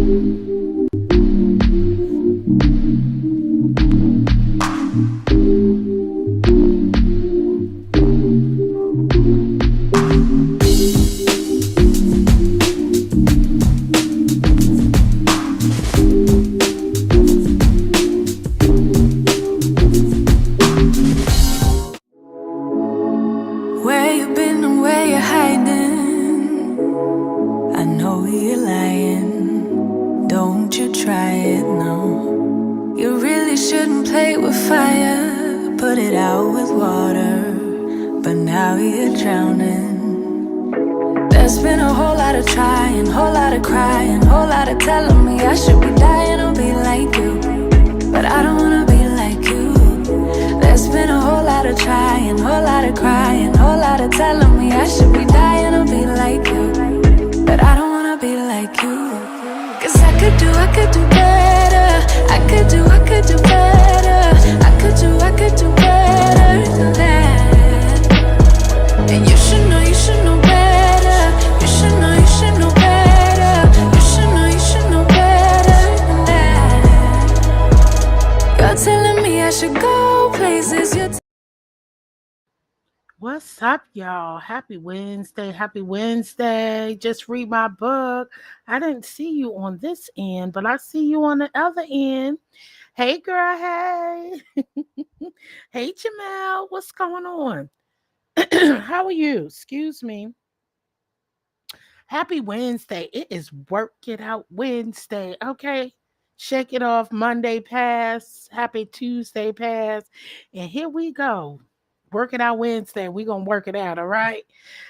Where you been and where you hiding? I know you're lying. Don't you try it, no. You really shouldn't play with fire. Put it out with water. But now you're drowning. There's been a whole lot of trying, whole lot of crying, whole lot of telling me I should be dying or be like you. But I don't wanna be like you. There's been a whole lot of trying, whole lot of crying, whole lot of telling me I should be dying or be like you. But I don't wanna be like you. Cause I could do better. I could do better. I could do better than that. And you should know better. You should know better. You should know better than that. You're telling me I should go places. What's up, y'all? Happy Wednesday. Happy Wednesday. Just read my book. I didn't see you on this end, but I see you on the other end. Hey, girl. Hey. Hey, Jamel. What's going on? How are you? Excuse me. Happy Wednesday. It is Work It Out Wednesday. Okay. Shake it off. Monday pass. Happy Tuesday pass. And here we go. Work it out Wednesday. We're going to work it out. All right.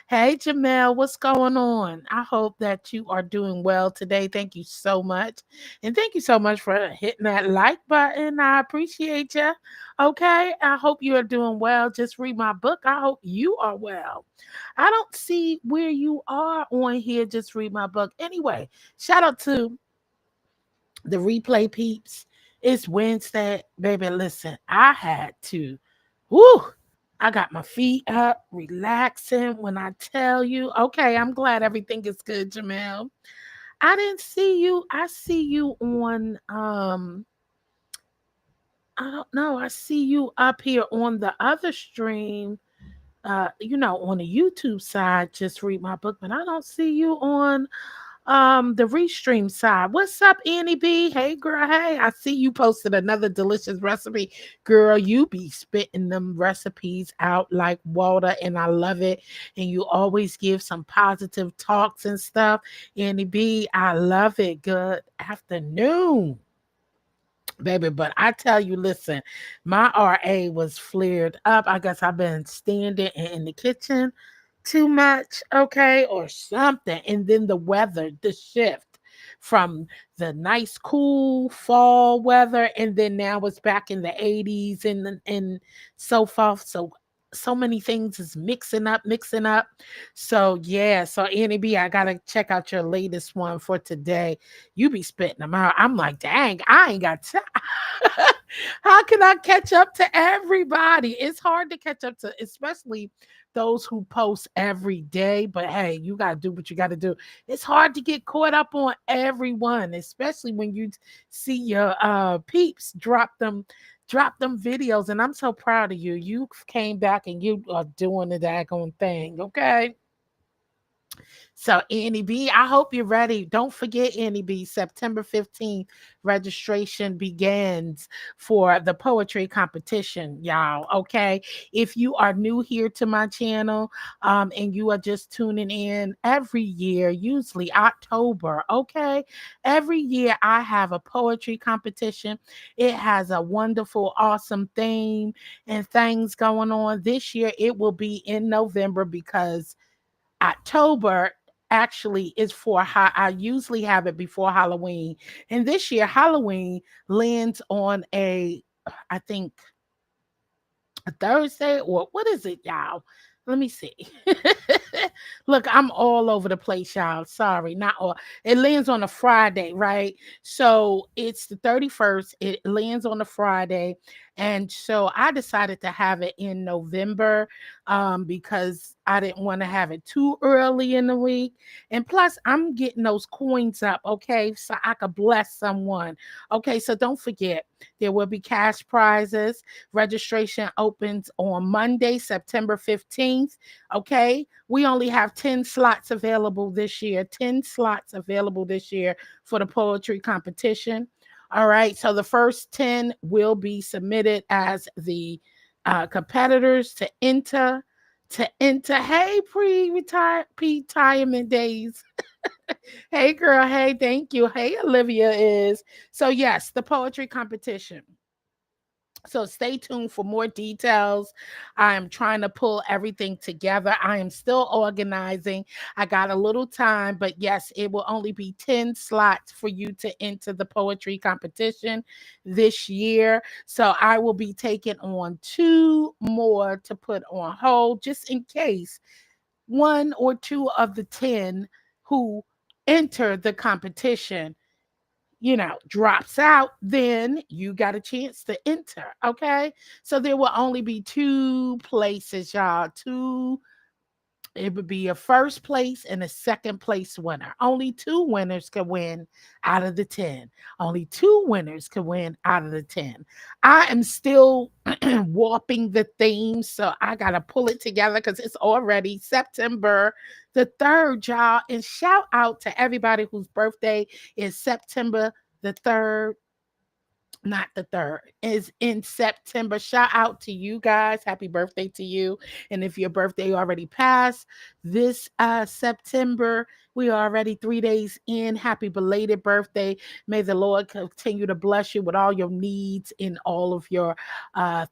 Hey, Jamel, what's going on? I hope that you are doing well today. Thank you so much. And thank you so much for hitting that like button. I appreciate you. Okay. I hope you are doing well. Just read my book. I hope you are well. I don't see where you are on here. Just read my book. Anyway, shout out to the replay peeps. It's Wednesday. Baby, listen, I had to. Woo! I got my feet up, relaxing when I tell you. Okay, I'm glad everything is good, Jamel. I didn't see you. I see you on I don't know. I see you up here on the other stream. On the YouTube side, just read my book, but I don't see you on the restream side. What's up, Annie B? Hey, girl. Hey, I see you posted another delicious recipe. Girl, you be spitting them recipes out like water, and I love it. And you always give some positive talks and stuff. Annie B, I love it. Good afternoon, baby. But I tell you, listen, my RA was flared up. I guess I've been standing in the kitchen too much, okay, or something. And then the weather, the shift from the nice, cool fall weather, and then now it's back in the 80s and so forth. So many things is mixing up. So yeah, so Annie B, I gotta check out your latest one for today. You be spitting them out. I'm like, dang, I ain't got time. How can I catch up to everybody? It's hard to catch up to, especially those who post every day. But hey, you got to do what you got to do. It's hard to get caught up on everyone, especially when you see your peeps drop them videos. And I'm so proud of you. You came back and you are doing the daggone thing. Okay. So, Annie B, I hope you're ready. Don't forget, Annie B, September 15th, registration begins for the poetry competition, y'all. Okay. If you are new here to my channel and you are just tuning in every year, usually October, okay? Every year I have a poetry competition. It has a wonderful, awesome theme and things going on. This year it will be in November because October actually is for I usually have it before Halloween. And this year Halloween lands on I think a Thursday, or what is it, y'all? Let me see. Look, I'm all over the place, y'all. Sorry, not all. It lands on a Friday, right? So it's the 31st. It lands on a Friday. And so I decided to have it in November because I didn't want to have it too early in the week. And plus, I'm getting those coins up, okay? So I could bless someone. Okay, so don't forget, there will be cash prizes. Registration opens on Monday, September 15th. Okay, we only have 10 slots available this year, 10 slots available this year for the poetry competition. All right, so the first 10 will be submitted as the competitors to enter. Hey, retirement days. Hey, girl. Hey, thank you. Hey, Olivia is. So, yes, the poetry competition. So stay tuned for more details. I am trying to pull everything together. I am still organizing. I got a little time, but yes, it will only be 10 slots for you to enter the poetry competition this year. So I will be taking on two more to put on hold just in case one or two of the 10 who enter the competition drops out, then you got a chance to enter. Okay. So there will only be two places, y'all. It would be a first place and a second place winner. Only two winners can win out of the 10. Only two winners can win out of the 10. I am still warping the theme, so I got to pull it together because it's already September the 3rd, y'all. And shout out to everybody whose birthday is September the 3rd, not the 3rd, is in September. Shout out to you guys. Happy birthday to you. And if your birthday already passed this September, we are already 3 days in. Happy belated birthday. May the Lord continue to bless you with all your needs and all of your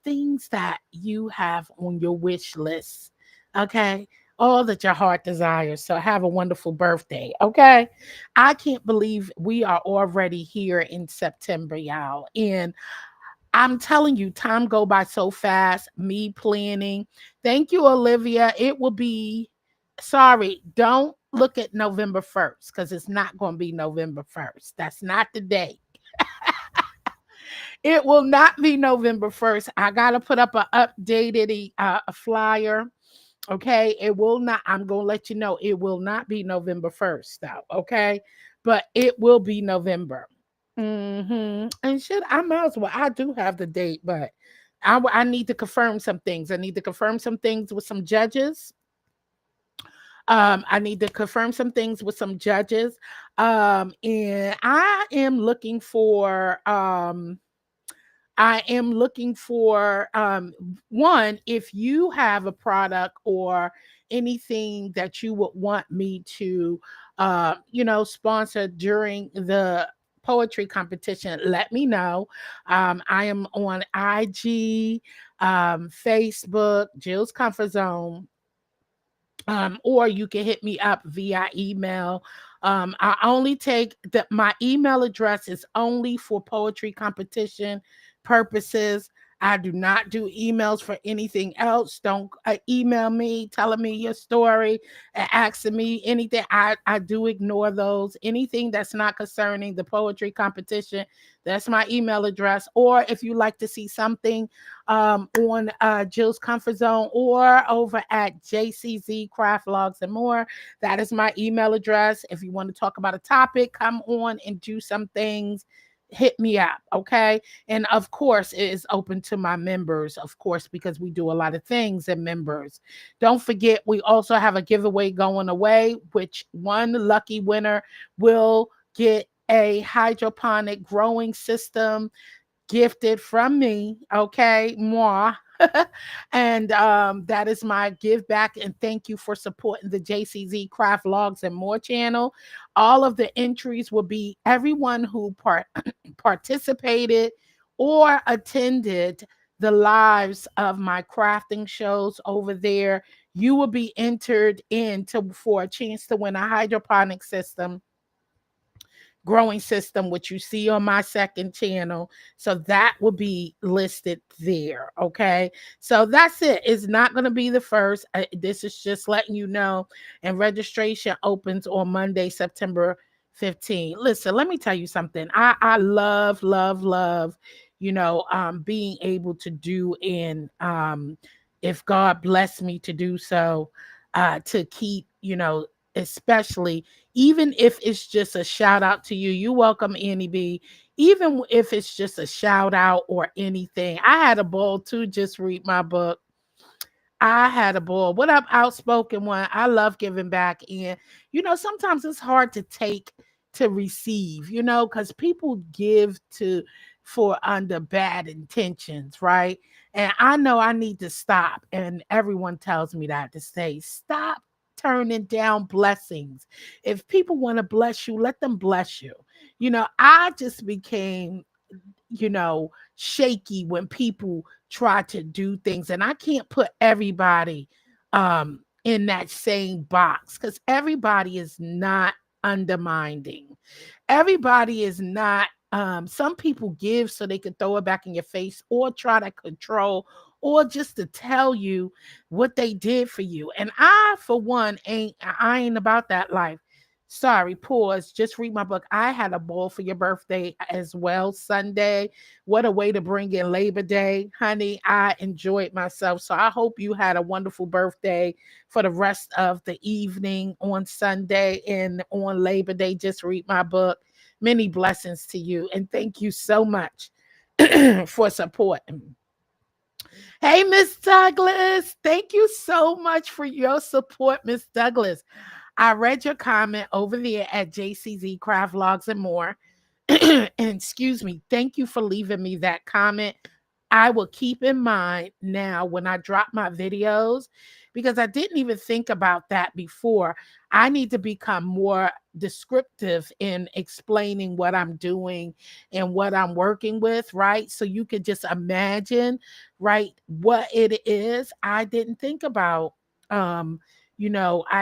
things that you have on your wish list. Okay. All that your heart desires. So have a wonderful birthday. Okay. I can't believe we are already here in September, y'all. And I'm telling you, time go by so fast. Me planning. Thank you, Olivia. It will be, sorry, don't look at November 1st because it's not going to be November 1st. That's not the date. It will not be November 1st. I got to put up an updated a flyer. Okay, it will not. I'm gonna let you know it will not be November 1st, though. Okay, but it will be November. And should I might as well. I do have the date, but I need to confirm some things. I need to confirm some things with some judges. I need to confirm some things with some judges. And I am looking for one, if you have a product or anything that you would want me to sponsor during the poetry competition, let me know. I am on IG, Facebook, Jill's Comfort Zone, or you can hit me up via email. I only take that my email address is only for poetry competition purposes. I do not do emails for anything else. Don't email me telling me your story and asking me anything. I do ignore those. Anything that's not concerning the poetry competition, that's my email address. Or if you like to see something on Jill's Comfort Zone or over at JCZ Craft Logs and More, that is my email address. If you want to talk about a topic, come on and do some things, hit me up. Okay. And of course, it is open to my members, of course, because we do a lot of things and members. Don't forget, we also have a giveaway going away, which one lucky winner will get a hydroponic growing system gifted from me. Okay. Moi. And that is my give back and thank you for supporting the JCZ Craft Logs and More channel. All of the entries will be everyone who participated or attended the lives of my crafting shows over there. You will be entered for a chance to win a hydroponic system growing system, which you see on my second channel. So that will be listed there. Okay. So that's it. It's not going to be the first. This is just letting you know. And registration opens on Monday, September 15th. Listen, let me tell you something. I love, love, love, being able to do in, if God bless me to do so, to keep, especially even if it's just a shout out to you. You welcome, Annie B. Even if it's just a shout out or anything. I had a ball too. Just read my book. I had a ball. What up, outspoken one? I love giving back. And, sometimes it's hard to take to receive, because people give to for under bad intentions, right? And I know I need to stop. And everyone tells me that to say, stop turning down blessings. If people want to bless you, let them bless you. I just became shaky when people try to do things. And I can't put everybody in that same box because everybody is not undermining. Everybody is not. Some people give so they can throw it back in your face or try to control or just to tell you what they did for you. And I, for one, I ain't about that life. Sorry, pause. Just read my book. I had a ball for your birthday as well, Sunday. What a way to bring in Labor Day, honey. I enjoyed myself. So I hope you had a wonderful birthday for the rest of the evening on Sunday and on Labor Day. Just read my book. Many blessings to you. And thank you so much for supporting. Hey, Miss Douglas. Thank you so much for your support, Miss Douglas. I read your comment over there at JCZ Craft Logs and More. And excuse me, thank you for leaving me that comment. I will keep in mind now when I drop my videos, because I didn't even think about that before. I need to become more descriptive in explaining what I'm doing and what I'm working with, right? So you could just imagine, right, what it is. I didn't think about. I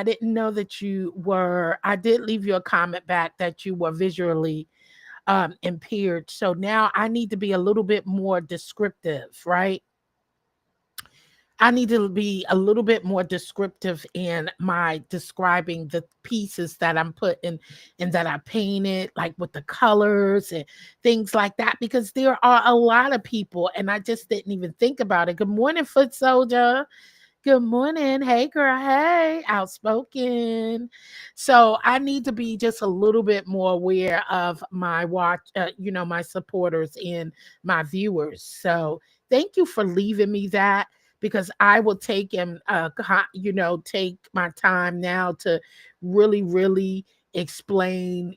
didn't know that I did leave you a comment back that you were visually impaired. So now I need to be a little bit more descriptive, right? I need to be a little bit more descriptive in my describing the pieces that I'm putting and that I painted, like with the colors and things like that, because there are a lot of people and I just didn't even think about it. Good morning, Foot Soldier. Good morning. Hey, girl. Hey, outspoken. So I need to be just a little bit more aware of my my supporters and my viewers. So thank you for leaving me that, because I will take take my time now to really, really explain,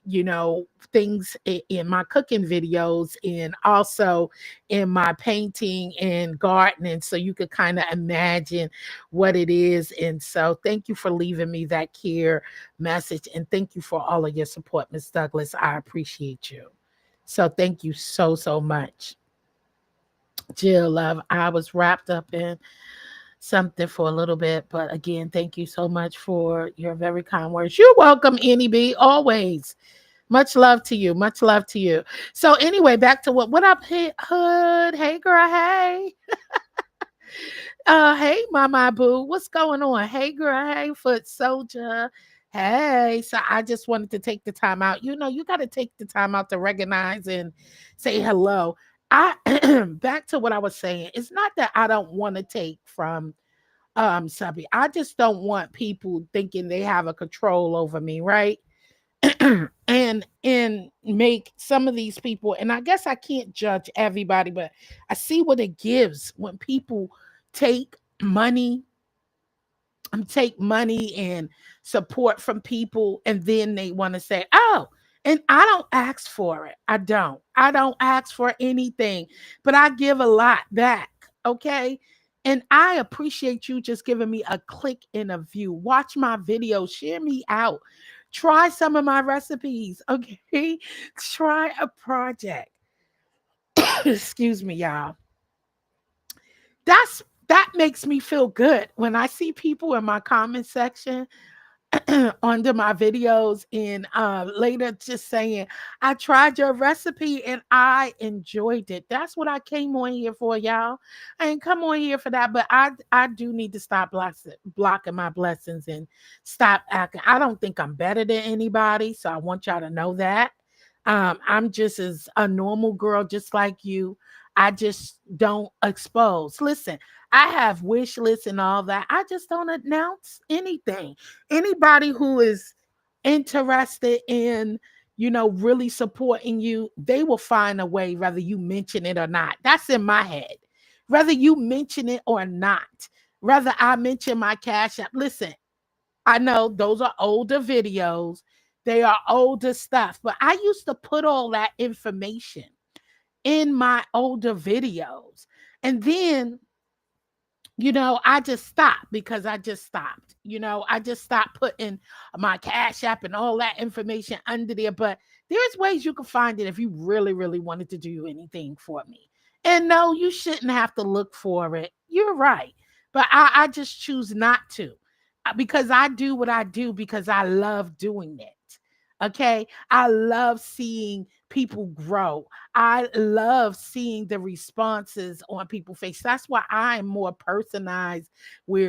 things in my cooking videos and also in my painting and gardening, so you could kind of imagine what it is. And so thank you for leaving me that care message. And thank you for all of your support, Miss Douglas. I appreciate you. So thank you so, so much. Jill, love, I was wrapped up in something for a little bit, but again, thank you so much for your very kind words. You're welcome, Annie B, always. Much love to you. Much love to you. So anyway, back to what up, Hood? Hey, girl. Hey. Hey, Mama Boo, what's going on? Hey, girl. Hey, Foot Soldier. Hey, so I just wanted to take the time out. You got to take the time out to recognize and say hello. I back to what I was saying. It's not that I don't want to take from Subby. I just don't want people thinking they have a control over me, right? and make some of these people, and I guess I can't judge everybody, but I see what it gives when people take money take money and support from people, and then they want to say, oh, and I don't ask for it. I don't ask for anything, but I give a lot back. Okay. And I appreciate you just giving me a click and a view. Watch my video, share me out, try some of my recipes. Okay. Try a project. Excuse me, y'all. That makes me feel good when I see people in my comment section under my videos and later just saying, I tried your recipe and I enjoyed it. That's what I came on here for, y'all. I ain't come on here for that, but I do need to stop blocking my blessings and stop acting. I don't think I'm better than anybody, so I want y'all to know that. I'm just as a normal girl, just like you. I just don't expose. Listen, I have wish lists and all that. I just don't announce anything. Anybody who is interested in, really supporting you, they will find a way, whether you mention it or not. That's in my head. Whether you mention it or not, whether I mention my cash app. Listen, I know those are older videos. They are older stuff, but I used to put all that information in my older videos. And then, I just stopped because I just stopped. I just stopped putting my cash app and all that information under there. But there's ways you can find it if you really, really wanted to do anything for me. And no, you shouldn't have to look for it. You're right. But I just choose not to because I do what I do because I love doing it. Okay. I love seeing people grow. I love seeing the responses on people's face. That's why I am more personalized, where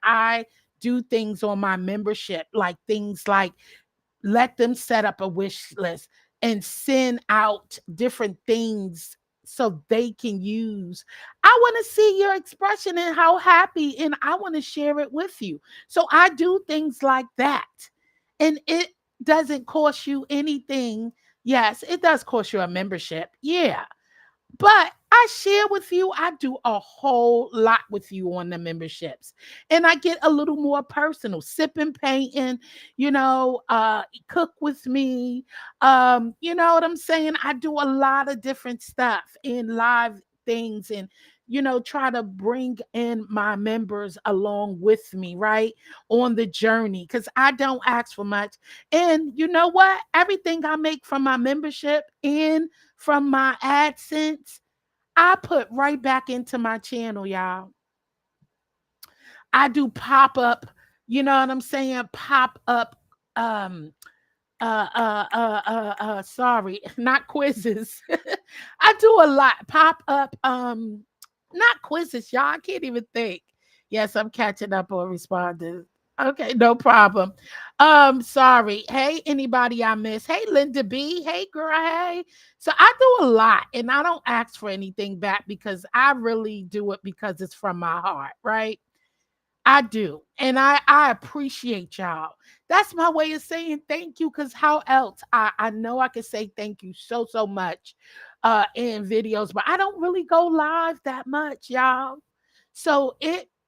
I do things on my membership, like things like let them set up a wish list and send out different things so they can use. I want to see your expression and how happy, and I want to share it with you. So I do things like that. And it doesn't cost you anything. Yes, it does cost you a membership. Yeah. But I share with you, I do a whole lot with you on the memberships. And I get a little more personal, sipping, painting, cook with me. You know what I'm saying? I do a lot of different stuff in live things and try to bring in my members along with me, right? On the journey. Because I don't ask for much. And you know what? Everything I make from my membership and from my AdSense, I put right back into my channel, y'all. I do pop up, you know what I'm saying? Pop up, um, sorry, not quizzes. I do a lot. Pop up, not quizzes, y'all. I can't even think. Yes, I'm catching up on responding. Okay, no problem. Sorry. Hey, anybody I miss? Hey, Linda B. Hey, girl. Hey. So I do a lot and I don't ask for anything back because I really do it because it's from my heart, right? I do. And I appreciate y'all. That's my way of saying thank you. Cause how else? I know I can say thank you so, so much in videos, but I don't really go live that much, y'all. So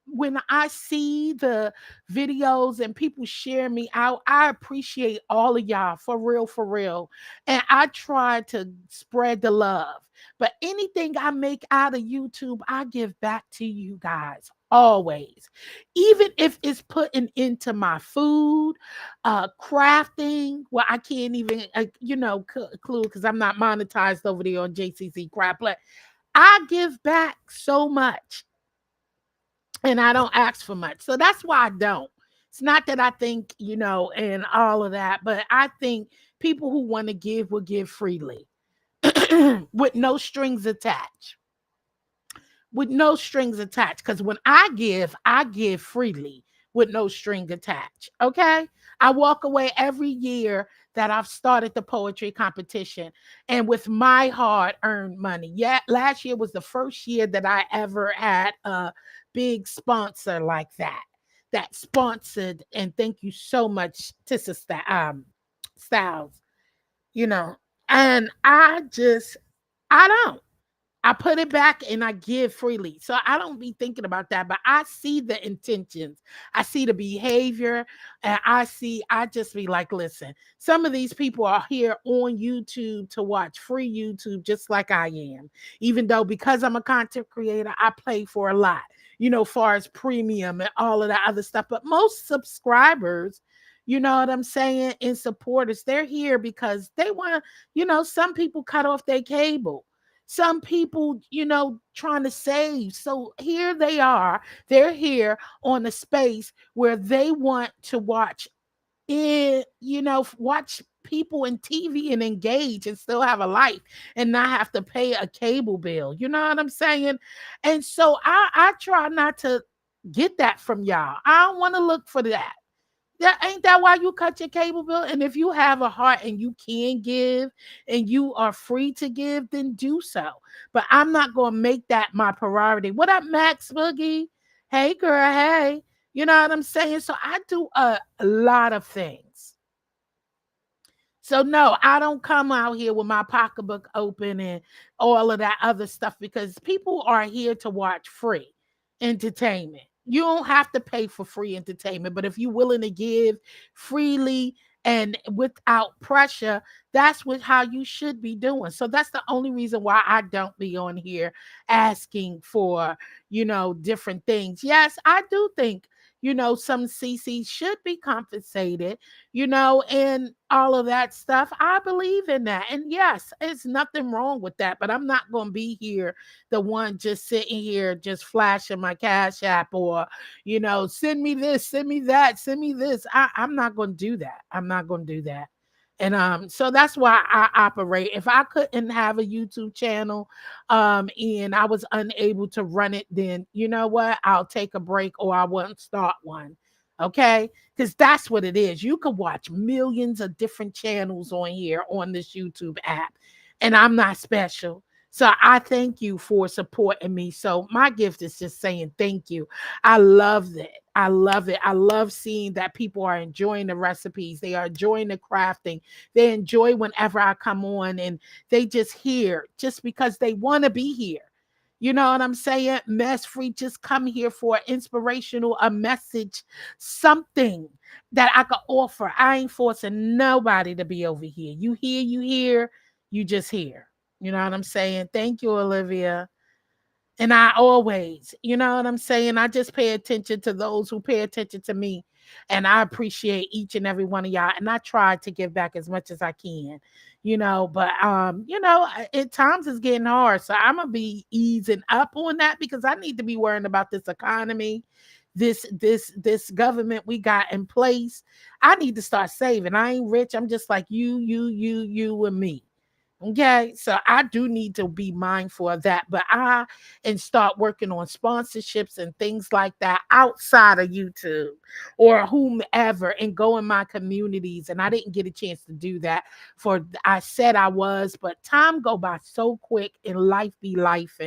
when I see the videos and people share me out, I appreciate all of y'all for real, for real. And I try to spread the love. But anything I make out of YouTube, I give back to you guys always. Even if it's putting into my food, crafting, well, I can't even, clue because I'm not monetized over there on JCC Craft, but I give back so much and I don't ask for much. So that's why I don't. It's not that I think, and all of that, but I think people who want to give will give freely with no strings attached. With no strings attached. Because when I give freely with no string attached. Okay. I walk away every year that I've started the poetry competition and with my hard earned money. Yeah, last year was the first year that I ever had a big sponsor like that sponsored. And thank you so much, Tissa Styles, you know. And I don't. I put it back and I give freely. So I don't be thinking about that, but I see the intentions. I see the behavior and I just be like, listen, some of these people are here on YouTube to watch free YouTube just like I am. Even though because I'm a content creator, I pay for a lot, far as premium and all of that other stuff. But most subscribers, you know what I'm saying, and supporters, they're here because they want to, some people cut off their cable. Some people, trying to save. So here they are. They're here on a space where they want to watch watch people in TV and engage and still have a life and not have to pay a cable bill. You know what I'm saying? And so I try not to get that from y'all. I don't want to look for that. That ain't that why you cut your cable bill? And if you have a heart and you can give and you are free to give, then do so. But I'm not gonna make that my priority. What up, Max Boogie? Hey girl, hey. You know what I'm saying? So I do a lot of things. So no, I don't come out here with my pocketbook open and all of that other stuff because people are here to watch free entertainment. You don't have to pay for free entertainment, but if you're willing to give freely and without pressure, that's what how you should be doing. So that's the only reason why I don't be on here asking for, different things. Yes, I do think some CC should be compensated, and all of that stuff. I believe in that. And yes, it's nothing wrong with that, but I'm not going to be here, the one just sitting here, just flashing my Cash App or, send me this, send me that, send me this. I'm not going to do that. I'm not going to do that. And so that's why I operate. If I couldn't have a YouTube channel, and I was unable to run it, then you know what? I'll take a break or I won't start one. Okay, because that's what it is. You can watch millions of different channels on here on this YouTube app, and I'm not special. So I thank you for supporting me. So my gift is just saying thank you. I love it. I love it. I love seeing that people are enjoying the recipes. They are enjoying the crafting. They enjoy whenever I come on and they just hear just because they want to be here. You know what I'm saying? Mess free, just come here for inspirational, a message, something that I could offer. I ain't forcing nobody to be over here. You hear, you just hear. You know what I'm saying? Thank you, Olivia. And I always, you know what I'm saying? I just pay attention to those who pay attention to me. And I appreciate each and every one of y'all. And I try to give back as much as I can, but at times it's getting hard. So I'm gonna be easing up on that because I need to be worrying about this economy, this government we got in place. I need to start saving. I ain't rich. I'm just like you, and me. Okay, so I do need to be mindful of that, but and start working on sponsorships and things like that outside of YouTube or whomever and go in my communities. And I didn't get a chance to do that for I said I was, but time go by so quick and life be life.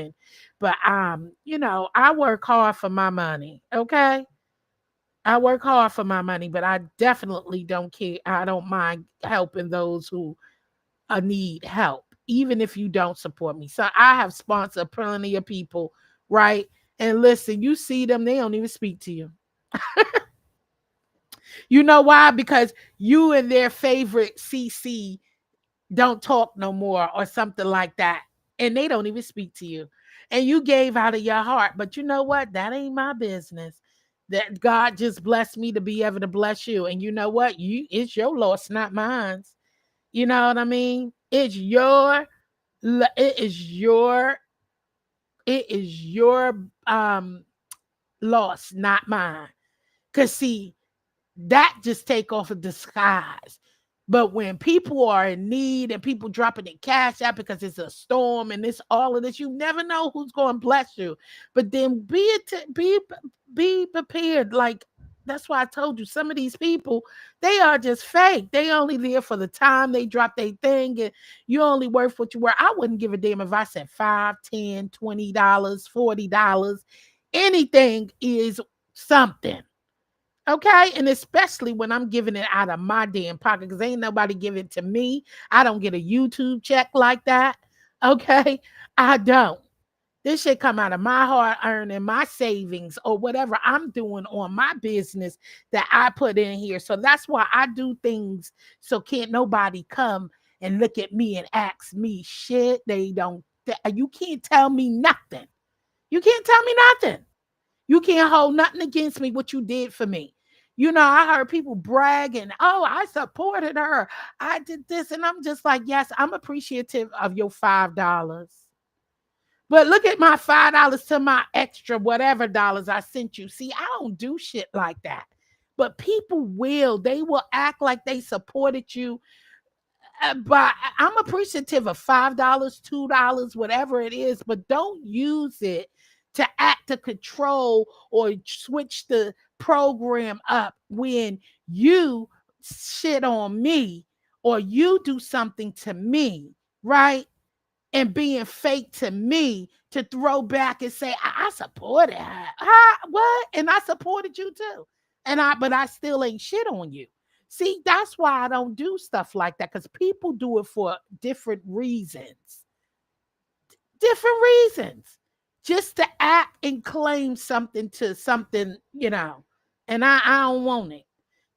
But I work hard for my money. Okay. I work hard for my money, but I definitely don't care. I don't mind helping those who need help, even if you don't support me. So I have sponsored plenty of people, right? And listen, you see them, they don't even speak to you. You know why? Because you and their favorite CC don't talk no more or something like that. And they don't even speak to you. And you gave out of your heart. But you know what? That ain't my business. That God just blessed me to be able to bless you. And you know what? It's your loss, not mine. You know what I mean? It is your loss, not mine. Cause see, that just take off a disguise. But when people are in need and people dropping their cash out because it's a storm and this all of this, you never know who's going to bless you. But then be prepared. Like that's why I told you some of these people, they are just fake. They only there for the time they drop their thing and you only worth what you were. I wouldn't give a damn if I said $5, $10, $20, $40. Anything is something. Okay. And especially when I'm giving it out of my damn pocket because ain't nobody give it to me. I don't get a YouTube check like that. Okay. I don't. This should come out of my hard earning, my savings, or whatever I'm doing on my business that I put in here. So that's why I do things so can't nobody come and look at me and ask me shit. You can't tell me nothing. You can't tell me nothing. You can't hold nothing against me what you did for me. I heard people bragging, oh, I supported her. I did this. And I'm just like, yes, I'm appreciative of your $5. But look at my $5 to my extra whatever dollars I sent you. See, I don't do shit like that. But people will. They will act like they supported you. But I'm appreciative of $5, $2, whatever it is, but don't use it to act to control or switch the program up when you shit on me or you do something to me, right? And being fake to me to throw back and say, I supported her. Huh? What? And I supported you too. But I still ain't shit on you. See, that's why I don't do stuff like that, because people do it for different reasons. Different reasons. Just to act and claim something to something, and I don't want it.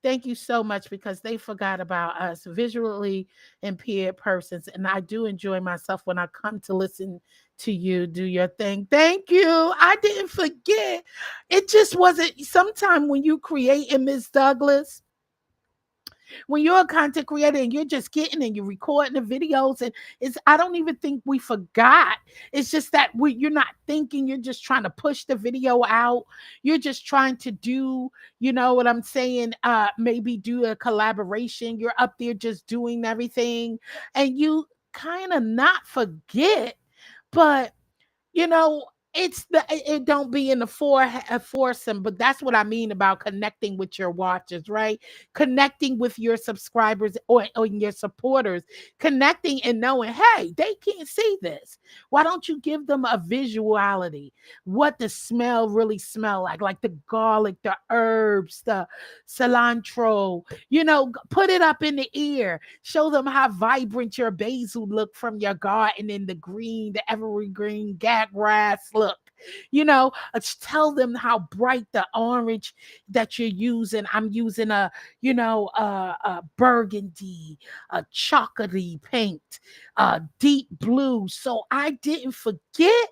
Thank you so much, because they forgot about us visually impaired persons. And I do enjoy myself when I come to listen to you do your thing. Thank you. I didn't forget. It just wasn't sometime when you create in Miss Douglas, when you're a content creator and you're just getting and you're recording the videos, and I don't even think we forgot. It's just that you're not thinking, you're just trying to push the video out. You're just trying to do, you know what I'm saying, maybe do a collaboration. You're up there just doing everything, and you kind of not forget, but you know, it don't be in the foursome, but that's what I mean about connecting with your watchers, right? Connecting with your subscribers or your supporters, connecting and knowing, hey, they can't see this. Why don't you give them a visuality? What the smell really smell like the garlic, the herbs, the cilantro, put it up in the ear. Show them how vibrant your basil look from your garden, and the evergreen grass look. Tell them how bright the orange that you're using. I'm using a burgundy, a chocolatey paint, deep blue. So I didn't forget.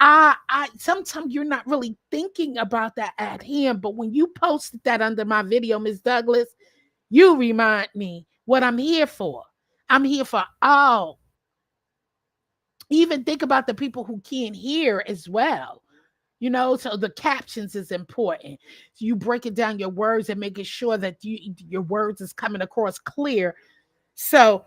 I sometimes you're not really thinking about that at hand, but when you posted that under my video, Miss Douglas, you remind me what I'm here for. I'm here for all. Even think about the people who can't hear as well. So the captions is important. So you breaking down your words and making sure that your words is coming across clear. So,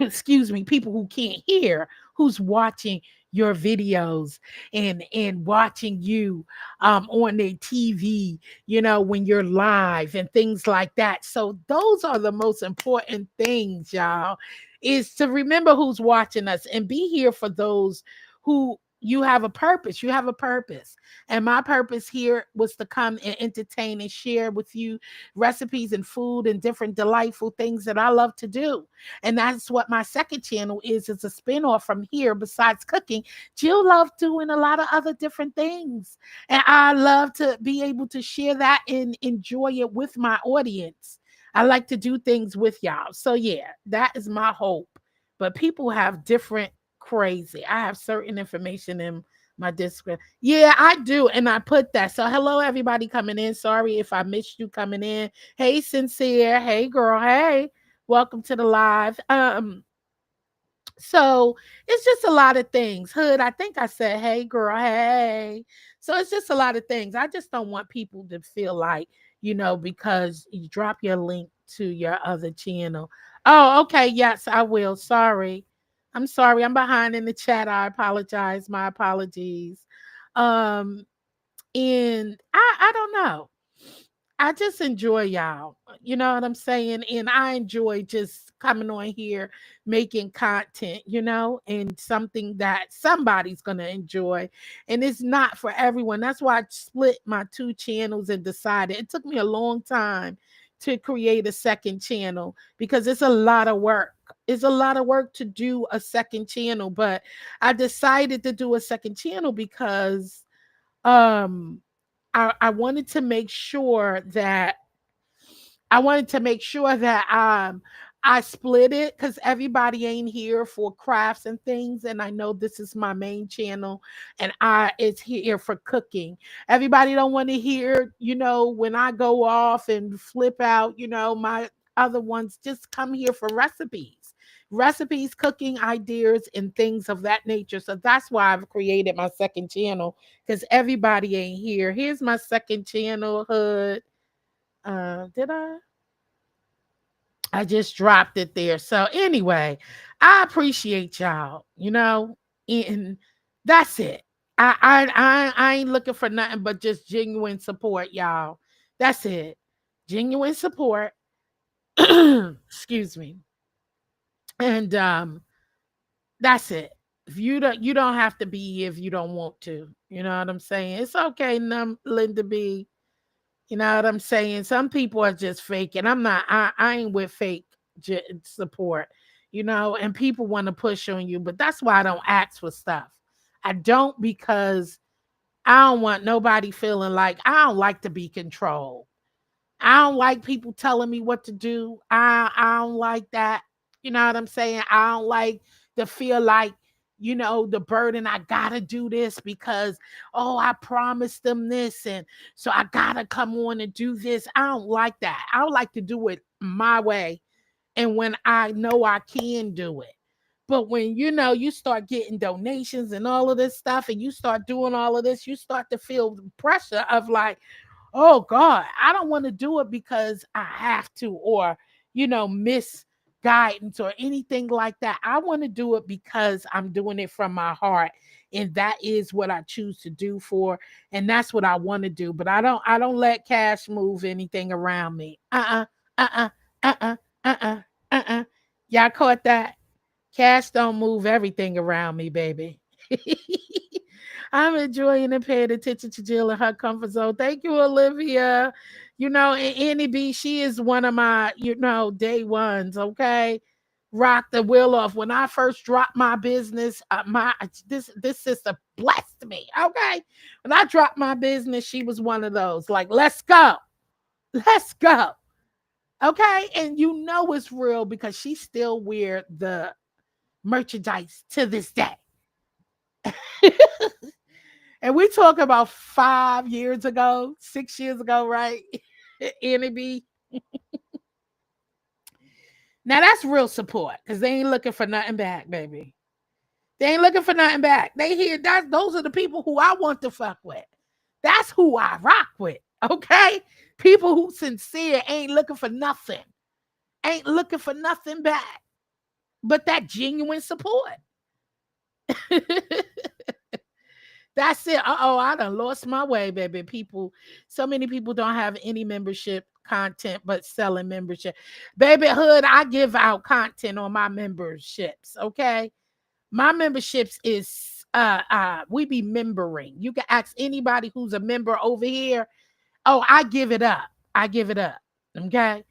excuse me, people who can't hear, who's watching your videos and watching you on their TV, when you're live and things like that. So those are the most important things, y'all, is to remember who's watching us and be here for those who you have a purpose. You have a purpose. And my purpose here was to come and entertain and share with you recipes and food and different delightful things that I love to do. And that's what my second channel is a spinoff from here. Besides cooking, Jill loves doing a lot of other different things. And I love to be able to share that and enjoy it with my audience. I like to do things with y'all. So yeah, that is my hope. But people have different crazy. I have certain information in my Discord. Yeah, I do. And I put that. So hello, everybody coming in. Sorry if I missed you coming in. Hey, Sincere. Hey, girl. Hey, welcome to the live. So it's just a lot of things. Hood, I think I said, hey, girl, hey. So it's just a lot of things. I just don't want people to feel like, because you drop your link to your other channel. Oh, okay. Yes, I will. Sorry. I'm sorry. I'm behind in the chat. I apologize. My apologies. And I don't know. I just enjoy y'all. You know what I'm saying? And I enjoy just coming on here, making content, and something that somebody's going to enjoy. And it's not for everyone. That's why I split my two channels and decided it took me a long time to create a second channel because it's a lot of work. It's a lot of work to do a second channel, but I decided to do a second channel because I wanted to make sure that I split it because everybody ain't here for crafts and things. And I know this is my main channel and it's here for cooking. Everybody don't want to hear, when I go off and flip out, my other ones just come here for recipes recipes, cooking ideas, and things of that nature. So that's why I've created my second channel, because everybody ain't here. Here's my second channel, Hood. Did I? I just dropped it there. So anyway, I appreciate y'all, and that's it. I ain't looking for nothing but just genuine support, y'all. That's it. Genuine support. Excuse me. And that's it. If you don't have to be here if you don't want to. You know what I'm saying? It's okay, Linda B. You know what I'm saying? Some people are just fake, and I'm not. I ain't with fake support, and people want to push on you, but that's why I don't ask for stuff. I don't, because I don't want nobody feeling like I don't like to be controlled. I don't like people telling me what to do. I don't like that. You know what I'm saying? I don't like to feel like, the burden. I gotta do this because, oh, I promised them this, and so I gotta come on and do this. I don't like that. I don't like to do it my way, and when I know I can do it. But when you start getting donations and all of this stuff, and you start doing all of this, you start to feel the pressure of like, oh God, I don't want to do it because I have to, or miss guidance or anything like that. I want to do it because I'm doing it from my heart, and that is what I choose to do for, and that's what I want to do. But I don't let cash move anything around me. Uh uh uh uh uh. Y'all caught that? Cash don't move everything around me, baby. I'm enjoying and paying attention to Jill in her comfort zone. Thank you, Olivia. And Annie B, she is one of my, day ones. Okay, rock the wheel off. When I first dropped my business, this sister blessed me. Okay, when I dropped my business, she was one of those. Like, let's go. Okay, and it's real because she still wear the merchandise to this day. And we talk about 5 years ago, 6 years ago, right? Annie. Now that's real support, because they ain't looking for nothing back, baby. They ain't looking for nothing back. They hear that those are the people who I want to fuck with. That's who I rock with. Okay? People who sincere ain't looking for nothing. Ain't looking for nothing back. But that genuine support. That's it. I done lost my way, baby. So many people don't have any membership content but selling membership. Baby Hood, I give out content on my memberships, okay? My memberships is we be membering. You can ask anybody who's a member over here. Oh, I give it up. I give it up. Okay?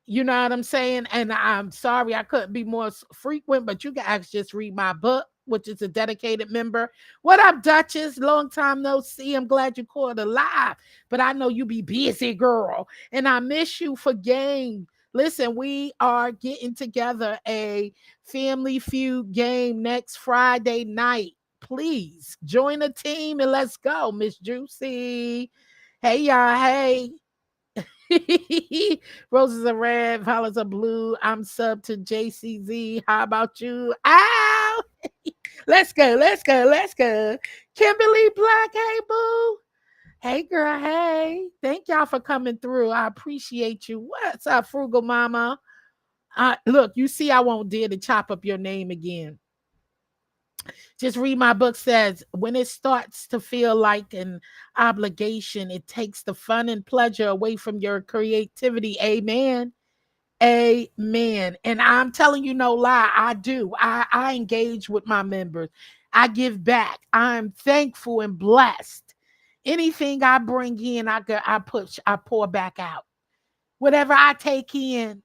You know what I'm saying? And I'm sorry I couldn't be more frequent, but you can actually just read my book, which is a dedicated member. What up, Duchess? Long time no see. I'm glad you caught alive, but I know you be busy, girl, and I miss you for game. Listen, we are getting together a Family Feud game next Friday night. Please join the team and let's go, Miss Juicy. Hey, y'all. Hey. Roses are red, violets are blue. I'm sub to JCZ. How about you? Ow! Let's go, let's go, let's go. Kimberly Black, hey boo. Hey girl, hey. Thank y'all for coming through. I appreciate you. What's up, Frugal Mama? Look, you see, I won't dare to chop up your name again. Just read my book. Says when it starts to feel like an obligation, it takes the fun and pleasure away from your creativity. Amen. Amen. And I'm telling you no lie, I do. I engage with my members. I give back. I'm thankful and blessed. Anything I bring in, I pour back out. Whatever I take in,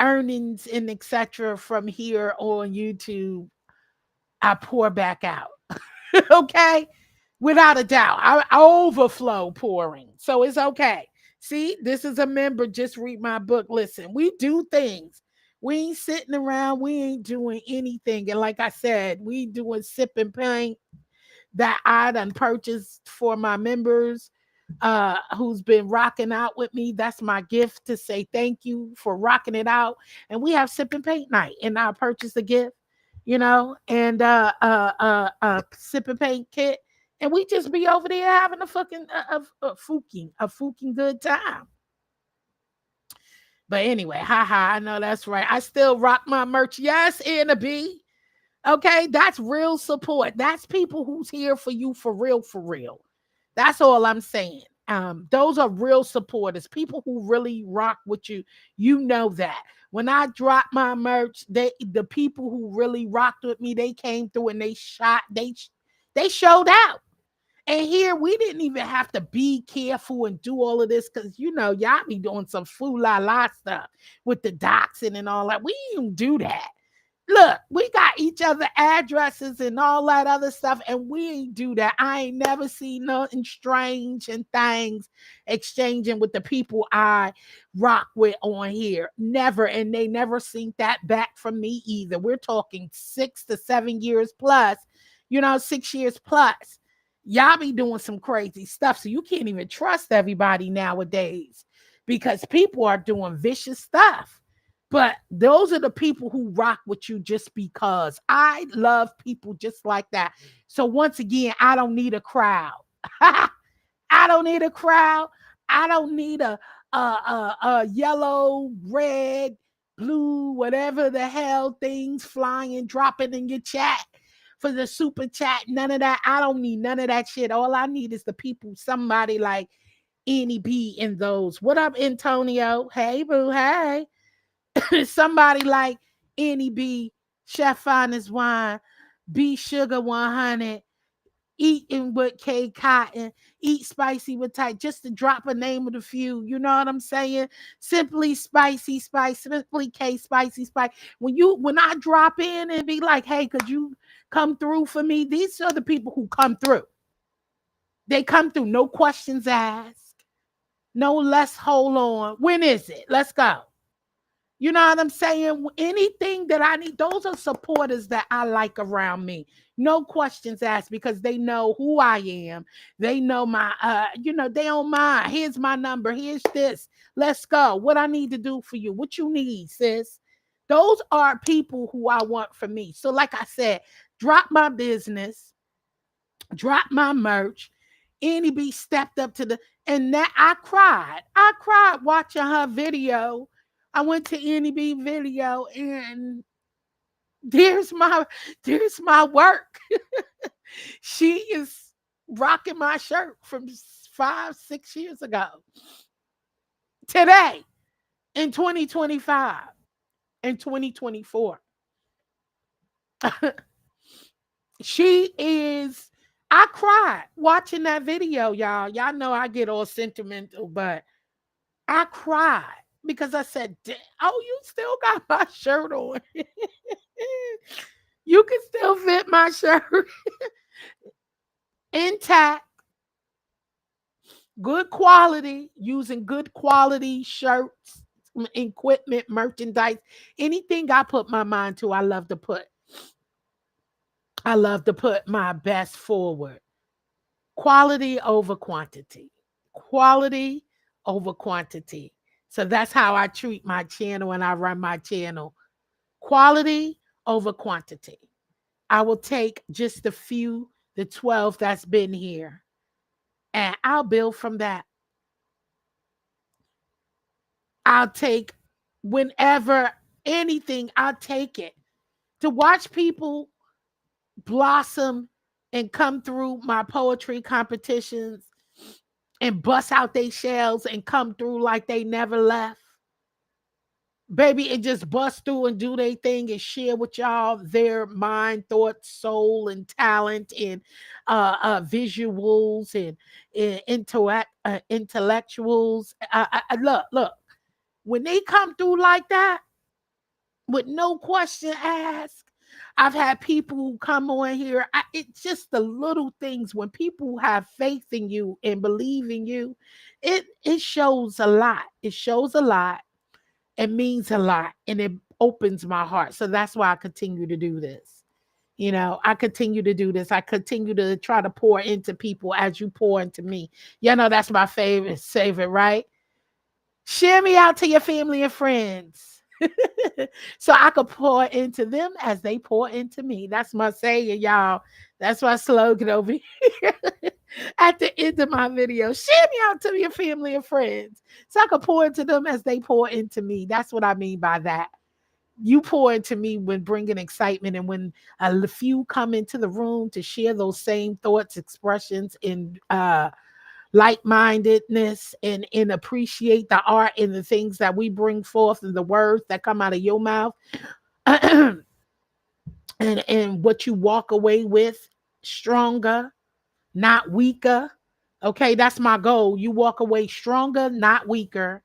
earnings and etc. from here on YouTube, I pour back out. Okay? Without a doubt. I overflow pouring. So it's okay. See, this is a member. Just read my book. Listen, we do things. We ain't sitting around. We ain't doing anything. And like I said, we doing sip and paint that I done purchased for my members. who's been rocking out with me. That's my gift to say thank you for rocking it out. And we have sip and paint night, and I purchased a gift, and sip and paint kit, and we just be over there having a fucking a fucking good time. But anyway, haha, I know that's right. I still rock my merch. Yes, Anna B. Okay, that's real support. That's people who's here for you for real, for real. That's all I'm saying. Those are real supporters, people who really rock with you. You know that. When I dropped my merch, the people who really rocked with me, they came through and they showed out. And here we didn't even have to be careful and do all of this because y'all be doing some foo la la stuff with the doxing and all that. We didn't do that. Look, we got each other addresses and all that other stuff, and we ain't do that. I ain't never seen nothing strange and things exchanging with the people I rock with on here. Never, and they never seen that back from me either. We're talking 6 to 7 years plus, 6 years plus. Y'all be doing some crazy stuff, so you can't even trust everybody nowadays because people are doing vicious stuff. But those are the people who rock with you just because. I love people just like that. So once again, I don't need a crowd. I don't need a crowd. I don't need a yellow, red, blue, whatever the hell things flying, dropping in your chat for the super chat. None of that. I don't need none of that shit. All I need is the people, somebody like Annie B in those. What up, Antonio? Hey, boo. Hey. Somebody like Annie B, Chef Finest Wine, B Sugar 100, Eating with K Cotton, Eat Spicy with Tight, just to drop a name of the few. You know what I'm saying? Simply Spicy Spice, Simply K Spicy Spice. When I drop in and be like, hey, could you come through for me? These are the people who come through. They come through, no questions asked, no less hold on. When is it? Let's go. You know what I'm saying? Anything that I need, those are supporters that I like around me. No questions asked because they know who I am. They know my, they don't mind. Here's my number. Here's this. Let's go. What I need to do for you. What you need, sis. Those are people who I want for me. So like I said, drop my business, drop my merch. Annie B stepped up to and that I cried. I cried watching her video. I went to Annie B video and there's my work. She is rocking my shirt from 5-6 years ago. Today, in 2025, in 2024. She is, I cried watching that video, y'all. Y'all know I get all sentimental, but I cried. Because I said, oh, you still got my shirt on. You can still fit my shirt. Intact. Good quality. Using good quality shirts, equipment, merchandise. Anything I put my mind to, I love to put. I love to put my best forward. Quality over quantity. Quality over quantity. So that's how I treat my channel and I run my channel. Quality over quantity. I will take just the few, the 12 that's been here, and I'll build from that. I'll take whenever anything, I'll take it. To watch people blossom and come through my poetry competitions and bust out their shells and come through like they never left. Baby, and just bust through and do their thing and share with y'all their mind, thoughts, soul, and talent, and visuals and intellectuals. Look, when they come through like that, with no question asked, I've had people who come on here. It's just the little things. When people have faith in you and believe in you, it shows a lot. It shows a lot. It means a lot. And it opens my heart. So that's why I continue to do this. I continue to do this. I continue to try to pour into people as you pour into me. That's my favorite, right? Share me out to your family and friends. So I could pour into them as they pour into me. That's my saying, y'all. That's my slogan over here at the end of my video. Share me out to your family and friends so I could pour into them as they pour into me. That's what I mean by that. You pour into me when bringing excitement, and when a few come into the room to share those same thoughts, expressions, and like-mindedness, and appreciate the art and the things that we bring forth and the words that come out of your mouth. And what you walk away with stronger, not weaker. Okay, that's my goal. You walk away stronger, not weaker.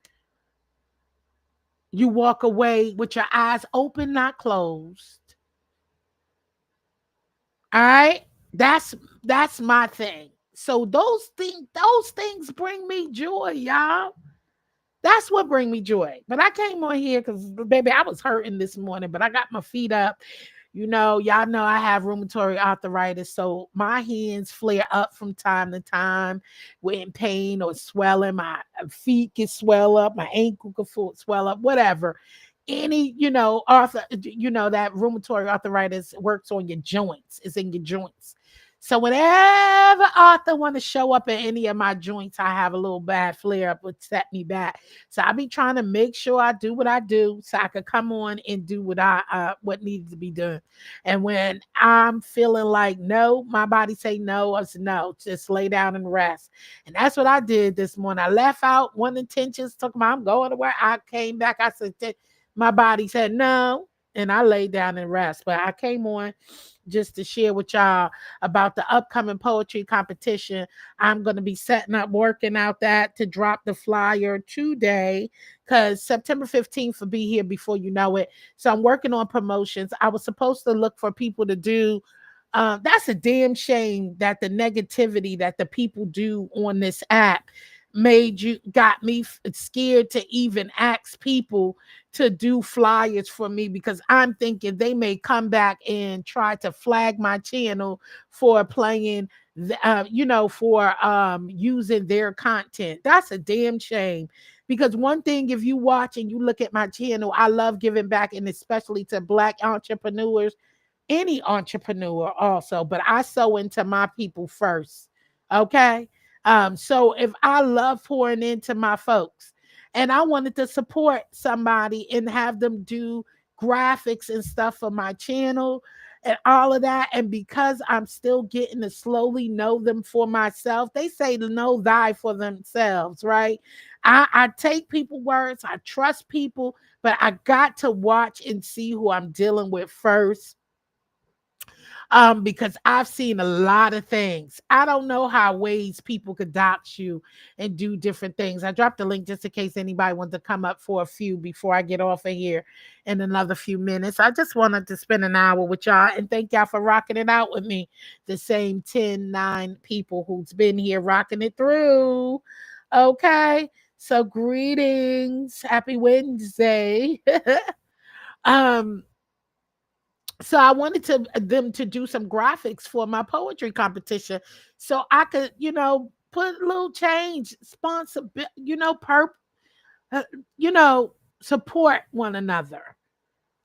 You walk away with your eyes open, not closed. All right? That's my thing. So those things bring me joy, y'all. That's what bring me joy. But I came on here because, baby, I was hurting this morning, but I got my feet up. Y'all know I have rheumatoid arthritis, so my hands flare up from time to time. We're in pain or swelling. My feet can swell up. My ankle can swell up. Whatever. Any, that rheumatoid arthritis works on your joints. It's in your joints. So whenever Arthur want to show up at any of my joints, I have a little bad flare up, would set me back. So I be trying to make sure I do what I do so I could come on and do what needs to be done. And when I'm feeling like no, my body say no, I said no, just lay down and rest. And that's what I did this morning. I left out one intentions, took my I'm going to work. I came back. I said my body said no, and I laid down and rest. But I came on just to share with y'all about the upcoming poetry competition. I'm going to be setting up, working out that to drop the flyer today, because September 15th will be here before you know it. So I'm working on promotions. I was supposed to look for people to do. That's a damn shame that the negativity that the people do on this app got me scared to even ask people to do flyers for me, because I'm thinking they may come back and try to flag my channel for playing for using their content. That's a damn shame, because one thing, if you watch and you look at my channel, I love giving back, and especially to Black entrepreneurs, any entrepreneur also, but I sow into my people first. Okay. So if I love pouring into my folks, and I wanted to support somebody and have them do graphics and stuff for my channel and all of that, and because I'm still getting to slowly know them for myself, they say to know thy for themselves, right? I take people words, I trust people, but I got to watch and see who I'm dealing with first. Because I've seen a lot of things. I don't know how ways people could dox you and do different things. I dropped a link just in case anybody wants to come up for a few before I get off of here in another few minutes. I just wanted to spend an hour with y'all and thank y'all for rocking it out with me. The same 9 people who's been here rocking it through. Okay. So greetings. Happy Wednesday. um so I wanted them to do some graphics for my poetry competition, so I could, put a little change, sponsor, uh, you know, support one another.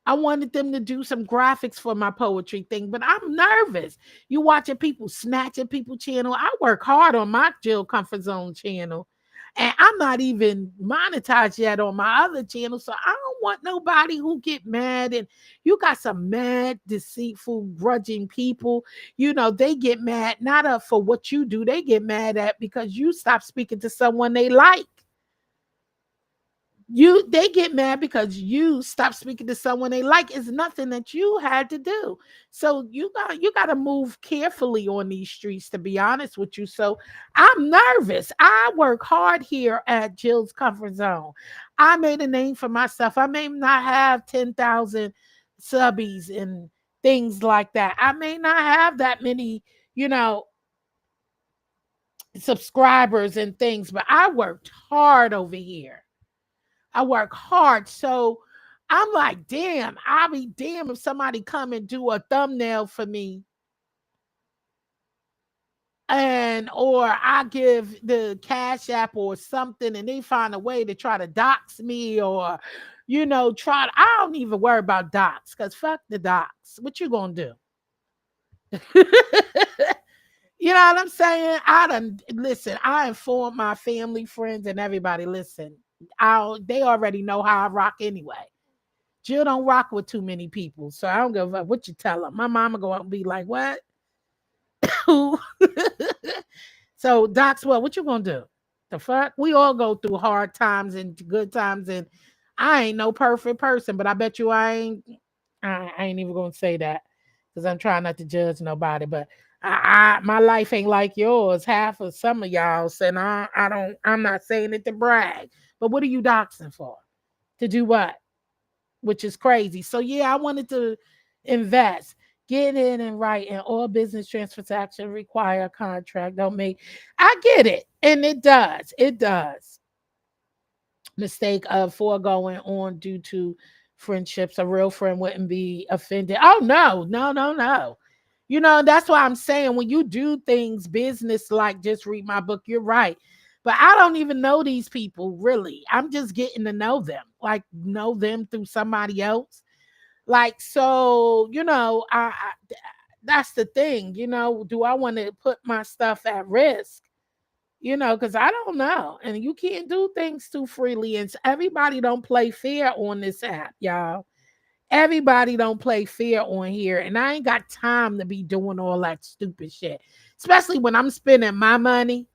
I wanted them to do some graphics for my poetry thing, but I'm nervous. You watching people snatching people channel. I work hard on my Jill Comfort Zone channel, and I'm not even monetized yet on my other channel. So I don't want nobody who get mad. And you got some mad, deceitful, grudging people. They get mad not for what you do. They get mad at because you stop speaking to someone they like. They get mad because you stop speaking to someone they like. It's nothing that you had to do. So you got to move carefully on these streets, to be honest with you. So I'm nervous. I work hard here at Jill's Comfort Zone. I made a name for myself. I may not have 10,000 subbies and things like that. I may not have that many, subscribers and things, but I worked hard over here. I work hard. So I'm like, damn, I'll be damn if somebody come and do a thumbnail for me, and or I give the Cash App or something and they find a way to try to dox me, or I don't even worry about dox, because fuck the dox. What you gonna do? You know what I'm saying? I informed my family, friends, and everybody. Listen, they already know how I rock anyway. Jill don't rock with too many people, so I don't give a fuck what you tell them. My mama go out and be like, "What?" So, Docs, what you gonna do? The fuck? We all go through hard times and good times, and I ain't no perfect person, but I bet you I ain't even gonna say that because I'm trying not to judge nobody. But my life ain't like yours. Half of some of y'all, and I don't. I'm not saying it to brag, but what are you doxing for? To do what? Which is crazy. So yeah, I wanted to invest. Get in and write, and all business transactions require a contract. Don't make. I get it, and it does. It does. Mistake of foregoing on due to friendships. A real friend wouldn't be offended. Oh no, no, no, no. That's why I'm saying when you do things business like just read my book, you're right. But I don't even know these people really. I'm just getting to know them, like know them through somebody else. Like, so, that's the thing, do I want to put my stuff at risk? Because I don't know. And you can't do things too freely. And everybody don't play fair on this app, y'all. Everybody don't play fair on here. And I ain't got time to be doing all that stupid shit. Especially when I'm spending my money.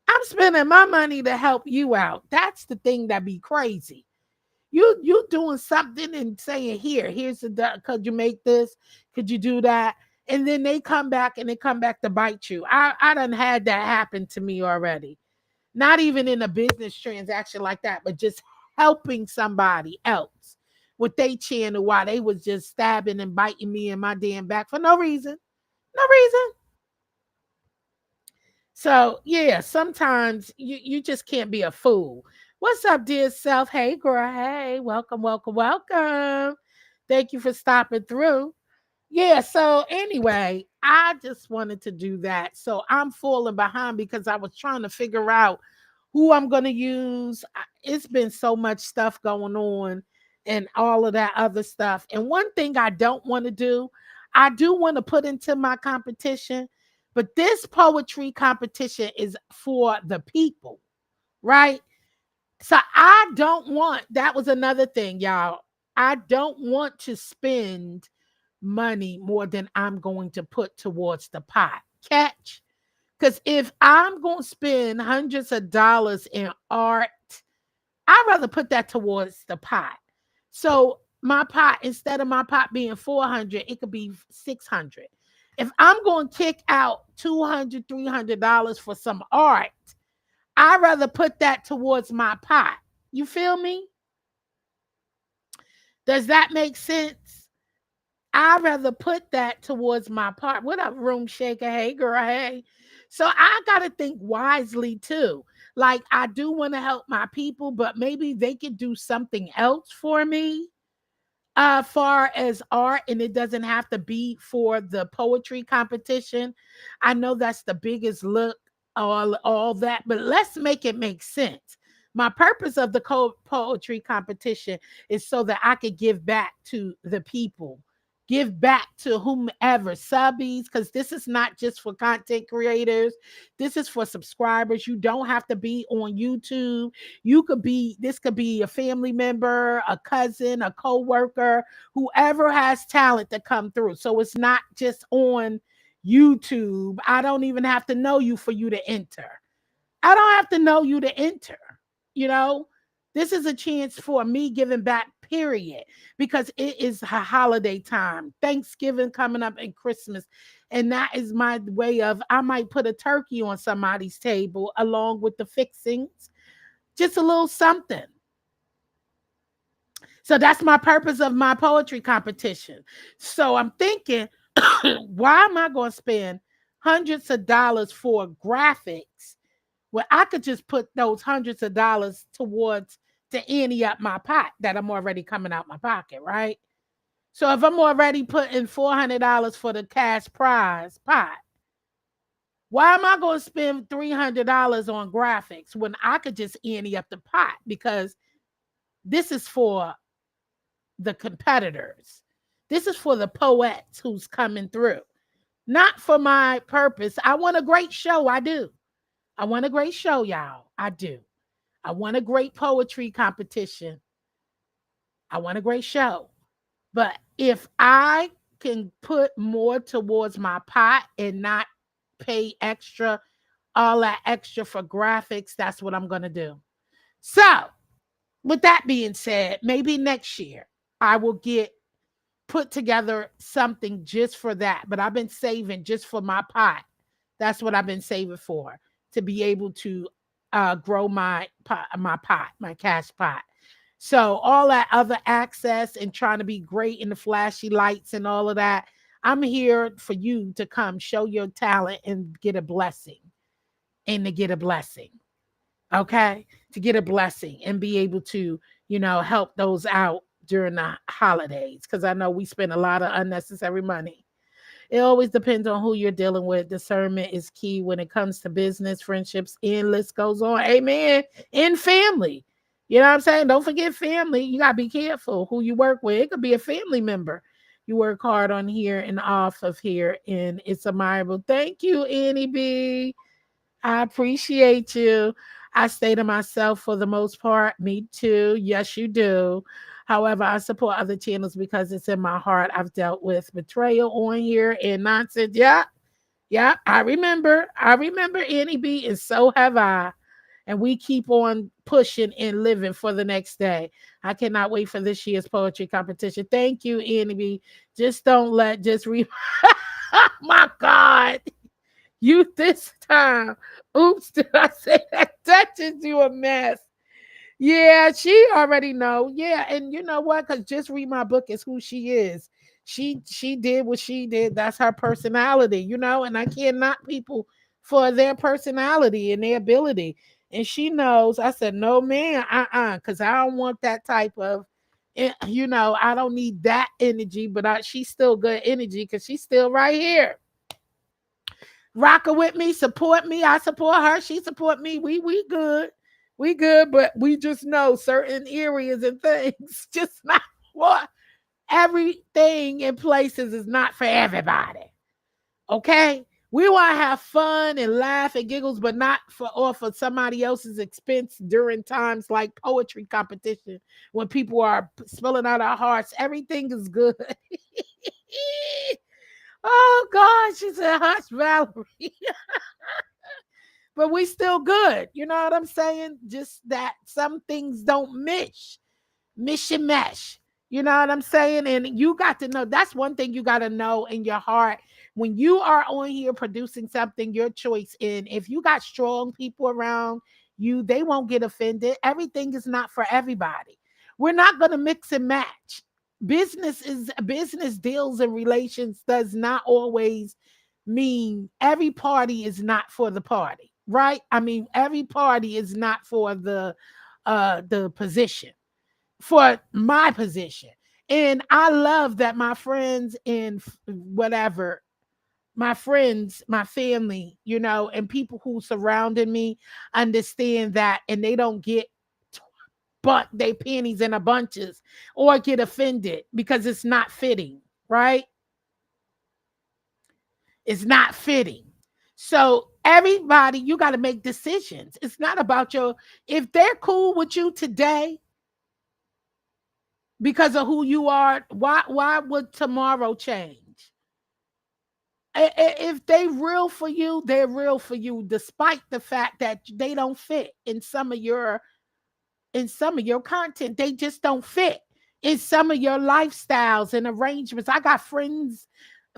I'm spending my money to help you out. That's the thing that be crazy. You doing something and saying, here's the, could you make this? Could you do that? And then they come back to bite you. I done had that happen to me already. Not even in a business transaction like that, but just helping somebody else with their channel while they was just stabbing and biting me in my damn back for no reason. No reason. So yeah, sometimes you just can't be a fool. What's up, dear self? Hey, girl. Hey, welcome, welcome, welcome. Thank you for stopping through. Yeah, so anyway, I just wanted to do that. So I'm falling behind because I was trying to figure out who I'm going to use. It's been so much stuff going on and all of that other stuff. And one thing I don't want to do, I do want to put into my competition, but this poetry competition is for the people, right? So I don't want, that was another thing, y'all. I don't want to spend money more than I'm going to put towards the pot. Catch? Because if I'm going to spend hundreds of dollars in art, I'd rather put that towards the pot. So my pot, instead of my pot being 400, it could be 600. If I'm going to kick out $200, $300 for some art, I'd rather put that towards my pot. You feel me? Does that make sense? I'd rather put that towards my part. What up, room shaker? Hey, girl. Hey. So I got to think wisely too. Like, I do want to help my people, but maybe they could do something else for me, far as art, and it doesn't have to be for the poetry competition. I know that's the biggest look, all that, but let's make it make sense. My purpose of the poetry competition is so that I could give back to the people, give back to whomever, subbies, because this is not just for content creators. This is for subscribers. You don't have to be on YouTube. This could be a family member, a cousin, a co-worker, whoever has talent to come through. So it's not just on YouTube. I don't even have to know you for you to enter. I don't have to know you to enter. You know, this is a chance for me giving back, period, because it is a holiday time, Thanksgiving coming up and Christmas. And that is my way of, I might put a turkey on somebody's table along with the fixings, just a little something. So that's my purpose of my poetry competition. So I'm thinking, why am I going to spend hundreds of dollars for graphics? Well, I could just put those hundreds of dollars towards to ante up my pot that I'm already coming out my pocket, right? So if I'm already putting $400 for the cash prize pot, why am I going to spend $300 on graphics when I could just ante up the pot? Because this is for the competitors. This is for the poets who's coming through, not for my purpose. I want a great show. I do. I want a great show, y'all. I do. I want a great poetry competition. I want a great show. But if I can put more towards my pot and not pay extra, all that extra for graphics, that's what I'm going to do. So, with that being said, maybe next year I will put together something just for that. But I've been saving just for my pot. That's what I've been saving for, to be able to grow my pot, my cash pot. So all that other access and trying to be great in the flashy lights and all of that, I'm here for you to come show your talent and get a blessing, and to get a blessing. Okay? To get a blessing and be able to, help those out during the holidays, because I know we spend a lot of unnecessary money. It always depends on who you're dealing with. Discernment is key when it comes to business, friendships, and list goes on. Amen. In family. You know what I'm saying? Don't forget family. You got to be careful who you work with. It could be a family member. You work hard on here and off of here, and it's admirable. Thank you, Annie B. I appreciate you. I stay to myself for the most part. Me too. Yes, you do. However, I support other channels because it's in my heart. I've dealt with betrayal on here and nonsense. Yeah, yeah. I remember. Annie B, and so have I. And we keep on pushing and living for the next day. I cannot wait for this year's poetry competition. Thank you, Annie B. Just don't let oh my God. You this time. Oops, did I say that? That just you a mess. Yeah, she already know. Yeah, and you know what? Because Just Read My Book is who she is. She did what she did. That's her personality, and I can't knock people for their personality and their ability. And she knows. I said, no, man, because I don't want that type of, I don't need that energy, but she's still good energy because she's still right here. Rocking with me, support me. I support her. She support me. We good. We good, but we just know certain areas and things just not what everything in places is not for everybody. Okay? We want to have fun and laugh and giggles, but not for somebody else's expense during times like poetry competition when people are spilling out our hearts. Everything is good. Oh God, she said, hush, Valerie. But we still good. You know what I'm saying? Just that some things don't mish and mesh. You know what I'm saying? And you got to know, that's one thing you got to know in your heart. When you are on here producing something, your choice in, if you got strong people around you, they won't get offended. Everything is not for everybody. We're not going to mix and match. Business deals and relations does not always mean every party is not for the party, right? I mean, every party is not for the position, for my position. And I love that my friends and whatever, my friends, my family, and people who surrounded me understand that, and they don't get but they panties in a bunches or get offended because it's not fitting, right? It's not fitting. So everybody, you got to make decisions. It's not about if they're cool with you today because of who you are, why would tomorrow change? If they real for you, they're real for you, despite the fact that they don't fit in some of your content. They just don't fit in some of your lifestyles and arrangements. I got friends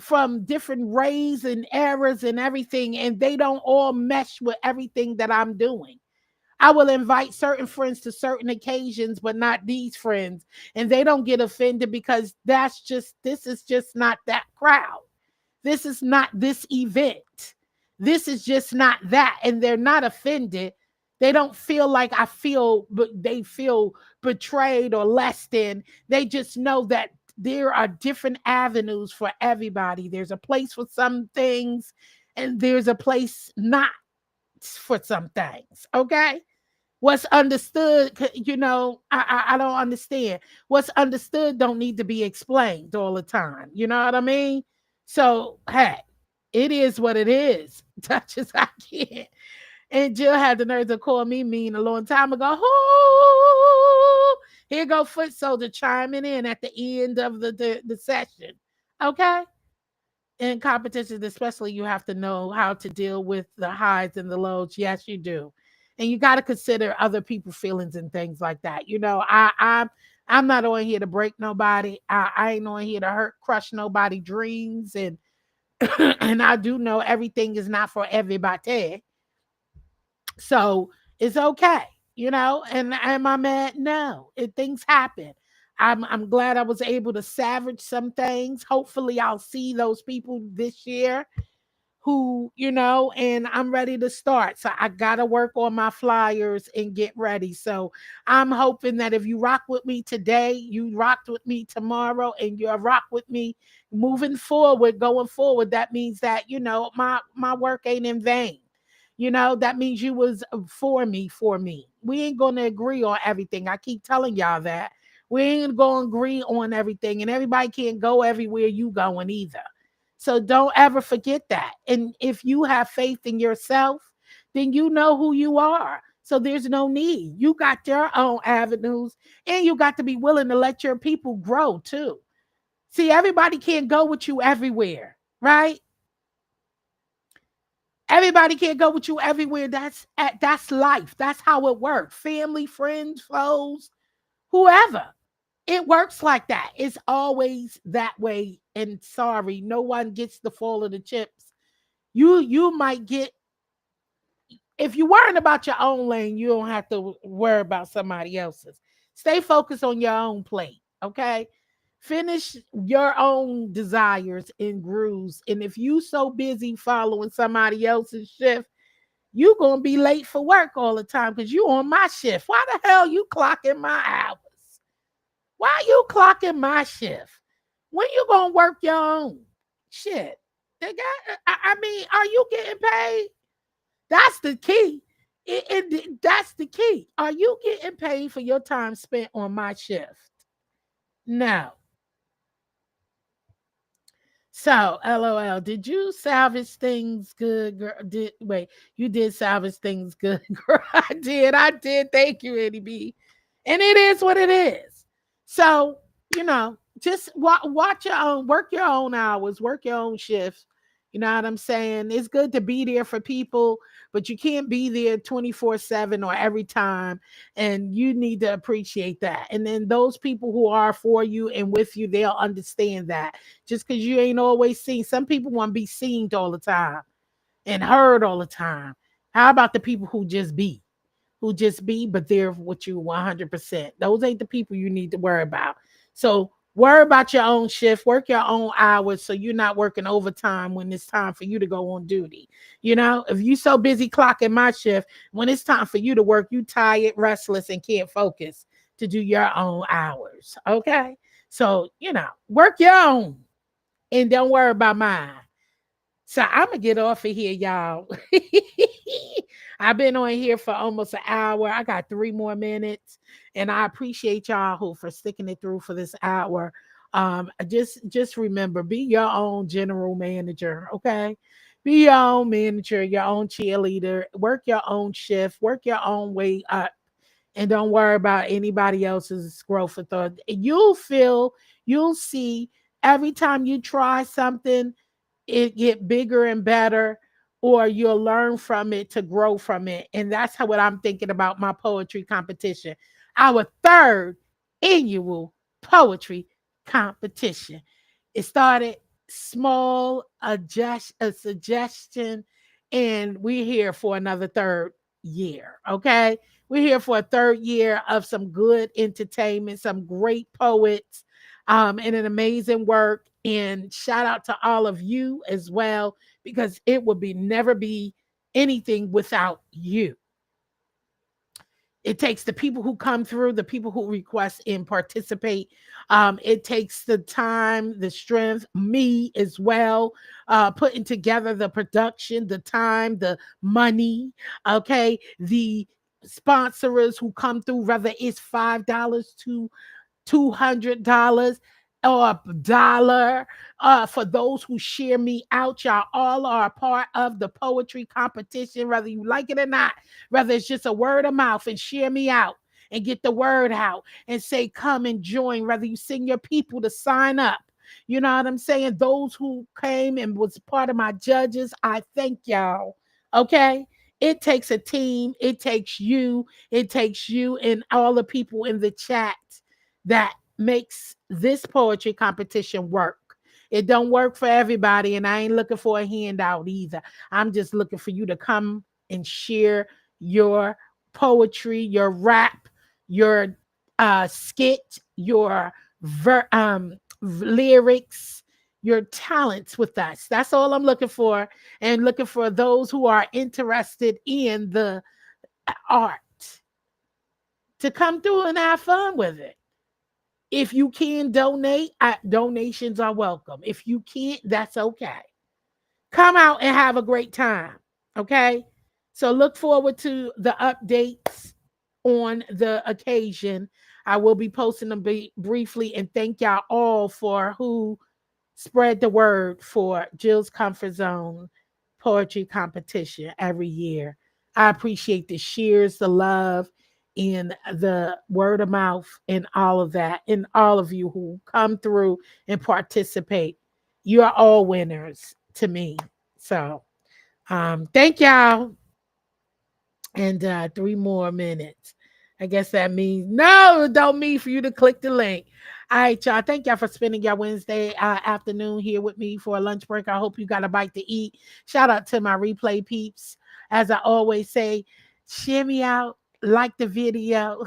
from different races and eras and everything, and they don't all mesh with everything that I'm doing. I will invite certain friends to certain occasions, but not these friends. And they don't get offended because this is just not that crowd. This is not this event. This is just not that. And they're not offended They don't feel like I feel, but they feel betrayed or less than. They just know that there are different avenues for everybody. There's a place for some things, and there's a place not for some things. Okay. What's understood, I don't understand. What's understood don't need to be explained all the time. You know what I mean? So, hey, it is what it is. Touch as I can. And Jill had the nerve to call me mean a long time ago. Ooh, here go Foot Soldier chiming in at the end of the session. Okay? In competitions, especially, you have to know how to deal with the highs and the lows. Yes, you do. And you got to consider other people's feelings and things like that. I'm not on here to break nobody. I ain't on here to hurt, crush nobody dreams. And and I do know everything is not for everybody. So it's okay, And am I mad? No. Things happen. I'm glad I was able to savage some things. Hopefully I'll see those people this year who, and I'm ready to start. So I gotta work on my flyers and get ready. So I'm hoping that if you rock with me today, you rocked with me tomorrow, and you rock with me moving forward, going forward. That means that, my work ain't in vain. That means you was for me. We ain't gonna agree on everything. I keep telling y'all that. We ain't gonna agree on everything, and everybody can't go everywhere you going either. So don't ever forget that. And if you have faith in yourself, then you know who you are. So there's no need. You got your own avenues, and you got to be willing to let your people grow too. See, everybody can't go with you everywhere, right? Everybody can't go with you everywhere. That's life. That's how it works. Family, friends, foes, whoever. It works like that. It's always that way. And sorry, no one gets the fall of the chips. You might get, if you're worrying about your own lane, you don't have to worry about somebody else's. Stay focused on your own plate. Okay. Finish your own desires and grooves. And if you so busy following somebody else's shift, you gonna be late for work all the time because you on my shift. Why the hell you clocking my hours? Why you clocking my shift? When you gonna work your own? Shit. I mean, are you getting paid? That's the key. That's the key. Are you getting paid for your time spent on my shift? No. So, LOL, did you salvage things good, girl? You did salvage things good, girl. I did. Thank you, Eddie B. And it is what it is. So, just watch your own, work your own hours, work your own shifts. You know what I'm saying? It's good to be there for people, but you can't be there 24/7 or every time. And you need to appreciate that. And then those people who are for you and with you, they'll understand that. Just because you ain't always seen, some people want to be seen all the time and heard all the time. How about the people who just be? But they're with you 100%. Those ain't the people you need to worry about. So worry about your own shift, work your own hours so you're not working overtime when it's time for you to go on duty. If you so busy clocking my shift, when it's time for you to work, you tired, restless, and can't focus to do your own hours. Okay. So, work your own and don't worry about mine. So I'm gonna get off of here, y'all. I've been on here for almost an hour. I got 3 more minutes, and I appreciate y'all who for sticking it through for this hour. Just remember, be your own general manager, okay? Be your own manager, your own cheerleader. Work your own shift. Work your own way up, and don't worry about anybody else's growth or thought. You'll see every time you try something it get bigger and better, or you'll learn from it to grow from it. And that's how what I'm thinking about my poetry competition, our third annual poetry competition. It started small, a suggestion, and we're here for another third year. Okay, we're here for a third year of some good entertainment, some great poets, and an amazing work. And shout out to all of you as well, because it would be never be anything without you. It takes the people who come through, the people who request and participate. It takes the time, the strength, me as well, putting together the production, the time, the money, okay, the sponsors who come through, whether it's $5 to $200 or $1. For those who share me out, y'all all are a part of the poetry competition, whether you like it or not, whether it's just a word of mouth and share me out and get the word out and say, come and join, whether you send your people to sign up. You know what I'm saying? Those who came and was part of my judges, I thank y'all. Okay. It takes a team. It takes you. It takes you and all the people in the chat that makes this poetry competition work. It don't work for everybody, and I ain't looking for a handout either. I'm just looking for you to come and share your poetry, your rap, your skit, your lyrics, your talents with us. That's all I'm looking for, and looking for those who are interested in the art to come through and have fun with it. If you can donate, donations are welcome. If you can't, that's okay. Come out and have a great time. Okay. So look forward to the updates on the occasion. I will be posting them briefly, and thank y'all all for who spread the word for Jill's Comfort Zone poetry competition every year. I appreciate the shares, the love, and the word of mouth, and all of that, and all of you who come through and participate. You are all winners to me. So, thank y'all. And 3 more minutes. I guess that means no, it don't mean for you to click the link. All right, y'all. Thank y'all for spending your Wednesday afternoon here with me for a lunch break. I hope you got a bite to eat. Shout out to my replay peeps. As I always say, share me out, like the video.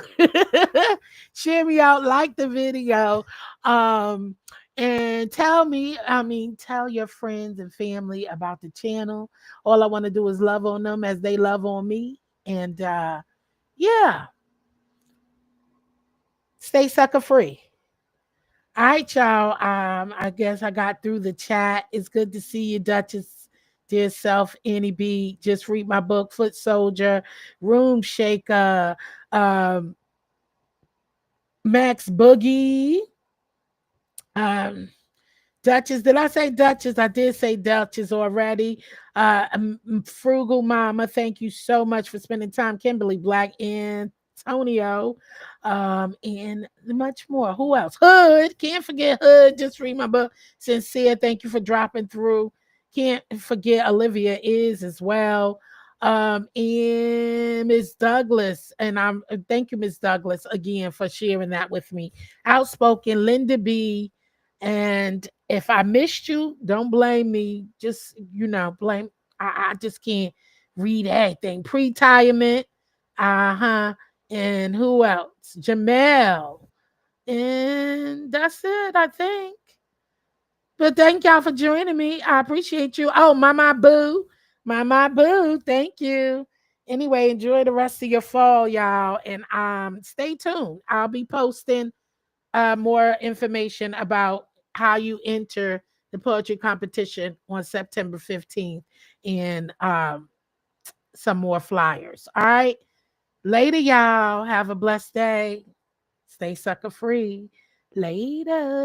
Share me out, like the video. Um, and tell your friends and family about the channel. All I want to do is love on them as they love on me. And yeah, stay sucker free. All right, y'all. I guess I got through the chat. It's good to see you, Duchess, dear self, Annie B. Just read my book, Foot Soldier, Room Shaker, um, Max Boogie. Um, Duchess, did I say Duchess? I did say Duchess already. Frugal Mama, thank you so much for spending time. Kimberly Black, Antonio, and much more. Who else? Hood, can't forget Hood. Just read my book. Sincere, thank you for dropping through. Can't forget Olivia is as well. And Miss Douglas, and I'm thank you, Miss Douglas, again for sharing that with me. Outspoken Linda B. And if I missed you, don't blame me. Just, blame. I just can't read everything. Pre-retirement. Uh-huh. And who else? Jamel. And that's it, I think. But thank y'all for joining me. I appreciate you. Oh, Mama Boo. Mama Boo. Thank you. Anyway, enjoy the rest of your fall, y'all. And stay tuned. I'll be posting more information about how you enter the poetry competition on September 15th, and some more flyers. All right. Later, y'all. Have a blessed day. Stay sucker free. Later.